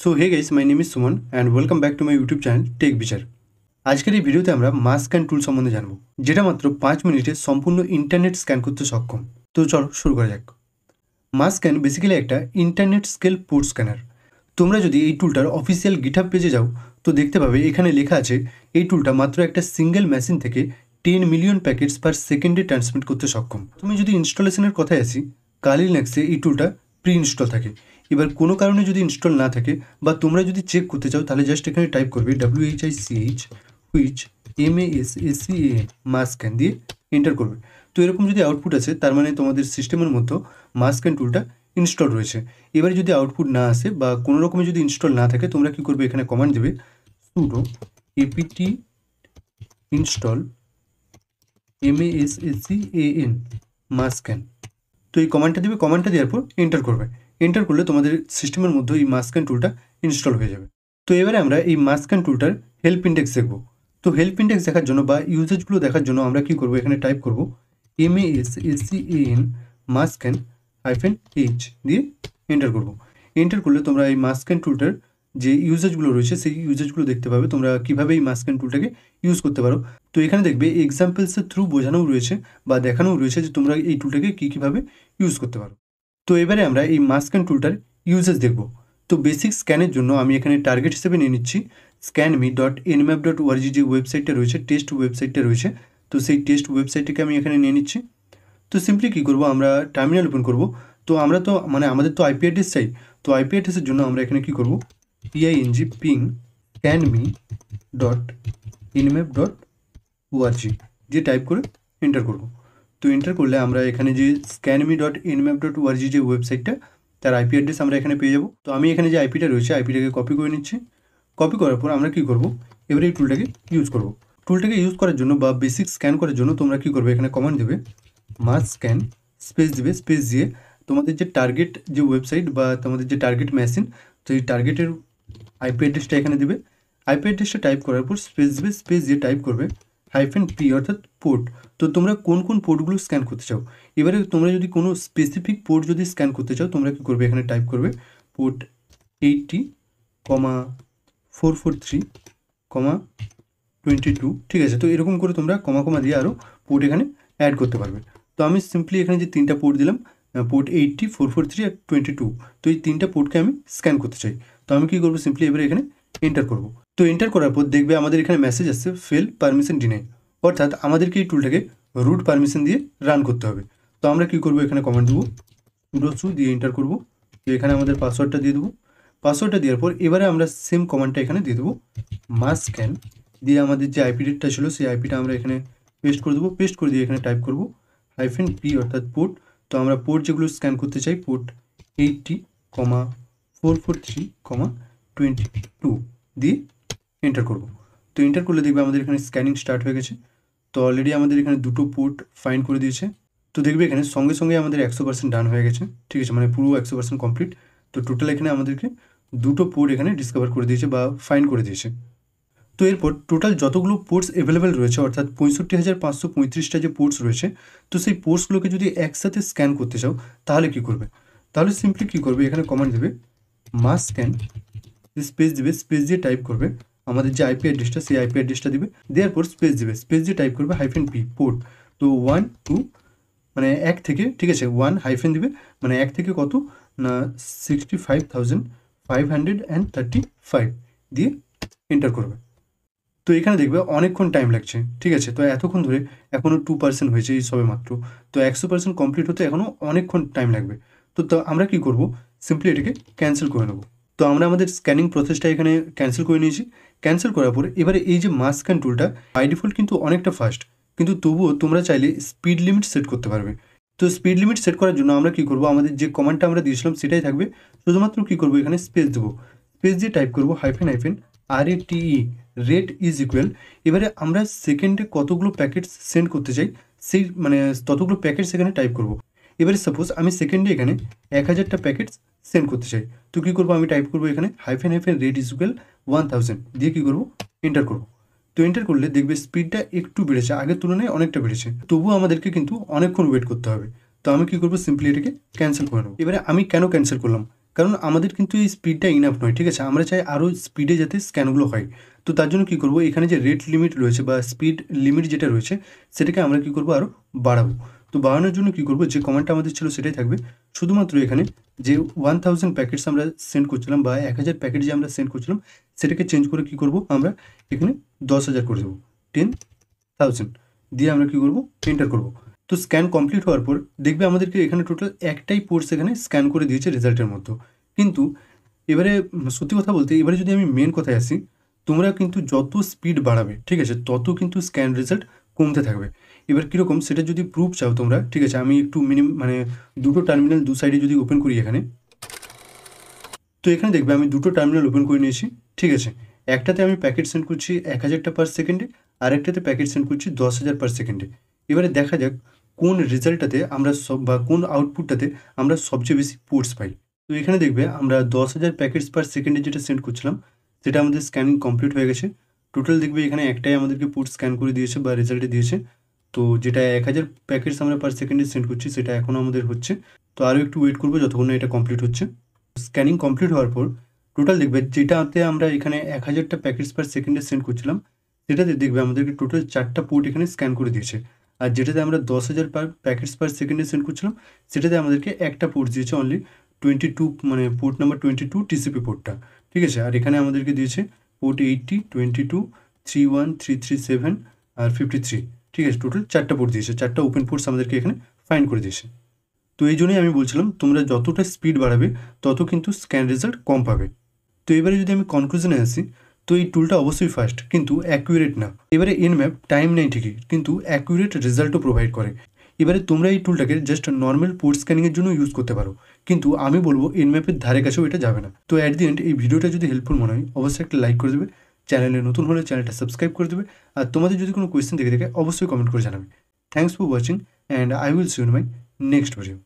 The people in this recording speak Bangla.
So hey guys, my name is Suman and welcome back to my YouTube channel Tech Bichar। আজকের এই ভিডিওতে আমরা মাস স্ক্যান টুল সম্বন্ধে জানবো, যেটা মাত্র 5 মিনিটে সম্পূর্ণ ইন্টারনেট স্ক্যান করতে সক্ষম। তো চলো শুরু করা যাক। মাস স্ক্যান বেসিক্যালি একটা ইন্টারনেট স্কেল পোর্ট স্ক্যানার। তোমরা যদি এই টুলটার অফিসিয়াল গিটহাব পেজে যাও তো দেখতে পাবে এখানে লেখা আছে এই টুলটা মাত্র একটা সিঙ্গেল মেশিন থেকে 10 মিলিয়ন প্যাকেটস পার সেকেন্ডে ট্রান্সমিট করতে সক্ষম। তুমি যদি ইনস্টলেশনের কথায় আসি, কালি লিনাক্সে এই টুলটা প্রি ইনস্টল থাকে। এবার কোনো কারণে যদি ইনস্টল না থাকে বা তোমরা যদি চেক করতে চাও তাহলে জাস্ট এখানে টাইপ করবে WHICH which MASSCAN mass scan দিয়ে এন্টার করবে। তো এরকম যদি আউটপুট আছে তার মানে তোমাদের সিস্টেমের মধ্যে মাস স্ক্যান টুলটা ইনস্টল রয়েছে। এবারে যদি আউটপুট না আসে বা কোনো রকমের যদি ইনস্টল না থাকে তোমরা কী করবে, এখানে কমান্ড দেবে sudo apt install MASSCAN mass scan. তো এই কমান্ডটা দেবে, কমান্ডটা দেওয়ার পর এন্টার করবে। এন্টার করলে তোমাদের সিস্টেমের মধ্যে এই মাস স্ক্যান টুলটা ইনস্টল হয়ে যাবে। তো এবারে আমরা এই মাস স্ক্যান টুলটার হেল্প ইন্ডেক্স দেখব। তো হেল্প ইন্ডেক্স দেখার জন্য বা ইউজেজগুলো দেখার জন্য আমরা কী করবো, এখানে টাইপ করব MASSCAN মাস স্ক্যান -h দিয়ে এন্টার করব। এন্টার করলে তোমরা এই মাস স্ক্যান টুলটার যে ইউজেজগুলো রয়েছে সেই ইউজেজগুলো দেখতে পাবে, তোমরা কীভাবে এই মাস স্ক্যান টুলটাকে ইউজ করতে পারো। তো এখানে দেখবে এক্সাম্পলসের থ্রু বোঝানোও রয়েছে বা দেখানোও রয়েছে যে তোমরা এই টুলটাকে কীভাবে ইউজ করতে পারো। তো এবারে আমরা এই মাস স্ক্যান টুলটার ইউজেস দেখব। তো বেসিক স্ক্যানের জন্য আমি এখানে টার্গেট হিসেবে নিয়ে নিচ্ছি scanme.nmap.org যে ওয়েবসাইটটা রয়েছে, টেস্ট ওয়েবসাইটটা রয়েছে। তো সেই টেস্ট ওয়েবসাইটটাকে আমি এখানে নিয়ে নিচ্ছি। তো সিম্পলি কী করবো, আমরা টার্মিনাল ওপেন করব। তো আমরা তো আমাদের তো আইপি অ্যাড্রেস চাই। তো আইপি অ্যাড্রেসের জন্য আমরা এখানে কী করব, ping scanme.nmap.org দিয়ে টাইপ করে এন্টার করব। তো এন্টার করলে আমরা এখানে যে scanme.nmap.org যে ওয়েবসাইটটা তার আইপি অ্যাড্রেস আমরা এখানে পেয়ে যাব। তো আমি এখানে যে আইপিটা রয়েছে আইপিটাকে কপি করে নিচ্ছি। কপি করার পর আমরা কী করব, এবারে এই টুলটাকে ইউজ করব। টুলটাকে ইউজ করার জন্য বা বেসিক স্ক্যান করার জন্য তোমরা কী করবে, এখানে কমান্ড দেবে মাস স্ক্যান স্পেস দেবে, স্পেস দিয়ে তোমাদের যে টার্গেট যে ওয়েবসাইট বা তোমাদের যে টার্গেট মেশিন, তো এই টার্গেটের আইপি অ্যাড্রেসটা এখানে দেবে। আইপি অ্যাড্রেসটা টাইপ করার পর স্পেস দেবে, স্পেস দিয়ে টাইপ করবে -p অর্থাৎ পোর্ট। তো তোমরা কোন কোন পোর্টগুলো স্ক্যান করতে চাও। এবারে তোমরা যদি কোনো স্পেসিফিক পোর্ট যদি স্ক্যান করতে চাও তোমরা কী করবে, এখানে টাইপ করবে পোর্ট 80,443,22। ঠিক আছে, তো এরকম করে তোমরা কমা দিয়ে আরও পোর্ট এখানে অ্যাড করতে পারবে। তো আমি সিম্পলি এখানে যে তিনটা পোর্ট দিলাম, পোর্ট 80, 443 আর 22, তো এই তিনটা পোর্টকে আমি স্ক্যান করতে চাই। তো আমি কী করবো, সিম্পলি এবারে এখানে এন্টার করব। তো এন্টার করার পর দেখবে আমাদের এখানে মেসেজ আসছে ফেল পারমিশন ডিনাই, অর্থাৎ আমাদেরকে এই টুলটাকে রুট পারমিশন দিয়ে রান করতে হবে। তো আমরা কী করবো, এখানে কমান্ড দেবো sudo দিয়ে এন্টার করব। তো এখানে আমাদের পাসওয়ার্ডটা দিয়ে দেবো। পাসওয়ার্ডটা দেওয়ার পর এবারে আমরা সেম কমান্ডটা এখানে দিয়ে দেবো মাস স্ক্যান দিয়ে আমাদের যে আইপি ডেটটা ছিল সেই আইপিটা আমরা এখানে পেস্ট করে দেবো। পেস্ট করে দিয়ে এখানে টাইপ করব -p অর্থাৎ পোর্ট। তো আমরা পোর্ট যেগুলো স্ক্যান করতে চাই পোর্ট 80, 443, 22 দিয়ে এন্টার করব। তো এন্টার করলে দেখবে আমাদের এখানে স্ক্যানিং স্টার্ট হয়ে গেছে। তো অলরেডি আমাদের এখানে দুটো পোর্ট ফাইন্ড করে দিয়েছে। তো দেখবে এখানে সঙ্গে সঙ্গে আমাদের 100% ডান হয়ে গেছে। ঠিক আছে, মানে পুরো 100% কমপ্লিট। তো টোটাল এখানে আমাদেরকে দুটো পোর্ট এখানে ডিসকভার করে দিয়েছে বা ফাইন্ড করে দিয়েছে। তো এরপর টোটাল যতগুলো পোর্টস অ্যাভেলেবেল রয়েছে অর্থাৎ 65,535টা যে পোর্টস রয়েছে, তো সেই পোর্টসগুলোকে যদি একসাথে স্ক্যান করতে চাও তাহলে কী করবে, তাহলে সিম্পলি কী করবে, এখানে কমান্ড দেবে মাস স্ক্যান স্পেস দেবে, স্পেস দিয়ে টাইপ করবে আমাদের যে আইপি অ্যাড্রেসটা সেই আইপি অ্যাড্রেসটা দিবে, দেওয়ার পর স্পেস দেবে, স্পেস দিয়ে টাইপ করবে -p পোর্ট। তো 1 2 মানে 1 থেকে, ঠিক আছে 1 হাইফেন দিবে, মানে 1 থেকে কত না 65,535 দিয়ে এন্টার করবে। তো এখানে দেখবে অনেকক্ষণ টাইম লাগছে। ঠিক আছে, তো এতক্ষণ ধরে এখনও 2% হয়েছে এই সবে মাত্র। তো 100% কমপ্লিট হতে এখনও অনেকক্ষণ টাইম লাগবে। তো আমরা কী করব, সিম্পলি এটাকে ক্যান্সেল করে নেব। তো আমরা আমাদের স্ক্যানিং প্রসেসটা এখানে ক্যান্সেল করে নিয়েছি। ক্যান্সেল করার পরে এবারে এই যে মাস স্ক্যান টুলটা বাই ডিফল্ট কিন্তু অনেকটা ফাস্ট, কিন্তু তবুও তোমরা চাইলে স্পিড লিমিট সেট করতে পারবে। তো স্পিড লিমিট সেট করার জন্য আমরা কী করব, আমাদের যে কমান্ডটা আমরা দিয়েছিলাম সেটাই থাকবে, শুধুমাত্র কী করব, এখানে স্পেস দেবো। স্পেস দিয়ে টাইপ করবো -rate রেট ইজ ইকুয়াল। এবারে আমরা সেকেন্ডে কতগুলো প্যাকেটস সেন্ড করতে চাই সেই ততগুলো প্যাকেটস এখানে টাইপ করব। এবারে সাপোজ আমি সেকেন্ডে এখানে 1000টা প্যাকেটস সেন্ড করতে চাই। তো কী করবো, আমি টাইপ করবো এখানে রেট ইজ ইকুয়াল 1000 দিয়ে কী করবো, এন্টার করবো। তো এন্টার করলে দেখবে স্পিডটা একটু বেড়েছে, আগের তুলনায় অনেকটা বেড়েছে, তবুও আমাদেরকে কিন্তু অনেকক্ষণ ওয়েট করতে হবে। তো আমি কী করবো, সিম্পলি এটাকে ক্যান্সেল করে নেবো। এবারে আমি কেন ক্যান্সেল করলাম, কারণ আমাদের কিন্তু এই স্পিডটা ইনাফ নয়, ঠিক আছে? আমরা চাই আরও স্পিডে যাতে স্ক্যানগুলো হয়। তো তার জন্য কী করব, এখানে যে রেট লিমিট রয়েছে বা স্পিড লিমিট যেটা রয়েছে সেটাকে আমরা কী করব, আরও বাড়াবো। তো বাড়ানোর জন্য কী করব, যে কমান্ডটা আমাদের ছিল সেটাই থাকবে। শুধুমাত্র এখানে যে 1000 প্যাকেটস আমরা সেন্ড করছিলাম বা 1000 প্যাকেট যে আমরা সেন্ড করছিলাম সেটাকে চেঞ্জ করে কী করব, আমরা এখানে 10,000 করে দেবো, 10,000 দিয়ে আমরা কী করব, এন্টার করব। তো স্ক্যান কমপ্লিট হওয়ার পর দেখবে আমাদেরকে এখানে টোটাল একটাই পোর্টস এখানে স্ক্যান করে দিয়েছে রেজাল্টের মধ্যে। কিন্তু এবারে সত্যি কথা বলতে, এবারে যদি আমি মেন কথায় আসি, তোমরা কিন্তু যত স্পিড বাড়াবে, ঠিক আছে, তত কিন্তু স্ক্যান রেজাল্ট কমতে থাকবে। এবার কীরকম সেটা যদি প্রুফ চাও তোমরা, ঠিক আছে, আমি একটু মানে দুটো টার্মিনাল দু সাইডে যদি ওপেন করি এখানে, তো এখানে দেখবে আমি দুটো টার্মিনাল ওপেন করে নিয়েছি, ঠিক আছে। একটাতে আমি প্যাকেট সেন্ড করছি 1000টা পার সেকেন্ডে, আর একটাতে প্যাকেট সেন্ড করছি 10,000 পার সেকেন্ডে। এবারে দেখা যাক কোন রেজাল্টটাতে আমরা বা কোন আউটপুটটাতে আমরা সবচেয়ে বেশি পোর্টস পাই। তো এখানে দেখবে আমরা 10,000 প্যাকেটস পার সেকেন্ডে যেটা সেন্ড করছিলাম সেটা আমাদের স্ক্যানিং কমপ্লিট হয়ে গেছে। টোটাল দেখবে এখানে একটাই আমাদেরকে পোর্ট স্ক্যান করে দিয়েছে বা রেজাল্টে দিয়েছে। তো যেটা 1000 প্যাকেটস আমরা পার সেকেন্ডে সেন্ড করছি সেটা এখনও আমাদের হচ্ছে। তো আরও একটু ওয়েট করবো যতক্ষণ না এটা কমপ্লিট হচ্ছে। স্ক্যানিং কমপ্লিট হওয়ার পর টোটাল দেখবে যেটাতে আমরা এখানে 1000টা প্যাকেটস পার সেকেন্ডে সেন্ড করছিলাম সেটাতে দেখবে আমাদেরকে টোটাল 4টা পোর্ট এখানে স্ক্যান করে দিয়েছে। আর যেটাতে আমরা 10,000 প্যাকেটস পার সেকেন্ডে সেন্ড করছিলাম সেটাতে আমাদেরকে একটা পোর্ট দিয়েছে, অনলি 22, মানে পোর্ট নাম্বার 22 টিসিপি পোর্টটা, ঠিক আছে। আর এখানে আমাদেরকে দিয়েছে পোর্ট 80, 22, 31, 337 আর 53, ঠিক আছে। টোটাল 4টা পোর্ট দিয়েছে, 4টা ওপেন পোর্টস আমাদেরকে এখানে ফাইন্ড করে দিয়েছে। তো এই জন্যই আমি বলছিলাম তোমরা যতটা স্পিড বাড়াবে তত কিন্তু স্ক্যান রেজাল্ট কম পাবে। তো এবারে যদি আমি কনক্লুশনে আসি, তো এই টুলটা অবশ্যই ফাস্ট কিন্তু অ্যাকুরেট না। এবারে এনম্যাপ টাইম নেই ঠিকই, কিন্তু অ্যাকুরেট রেজাল্টও প্রোভাইড করে। এবারে তোমরা এই টুলটাকে জাস্ট নর্মাল পোর্ট স্ক্যানিংয়ের জন্য ইউজ করতে পারো, কিন্তু আমি বলবো এনম্যাপের ধারে কাছেও এটা যাবে না। তো অ্যাট দি এন্ড এই ভিডিওটা যদি হেল্পফুল মনে হয় অবশ্যই একটা লাইক করে দেবে, চ্যানেলে নতুন হলে চ্যানেলটা সাবস্ক্রাইব করে দেবে, আর তোমাদের যদি কোনো কোয়েশ্চেন দেখে থাকে অবশ্যই কমেন্ট করে জানাবে। Thanks for watching and I will see you in my next video.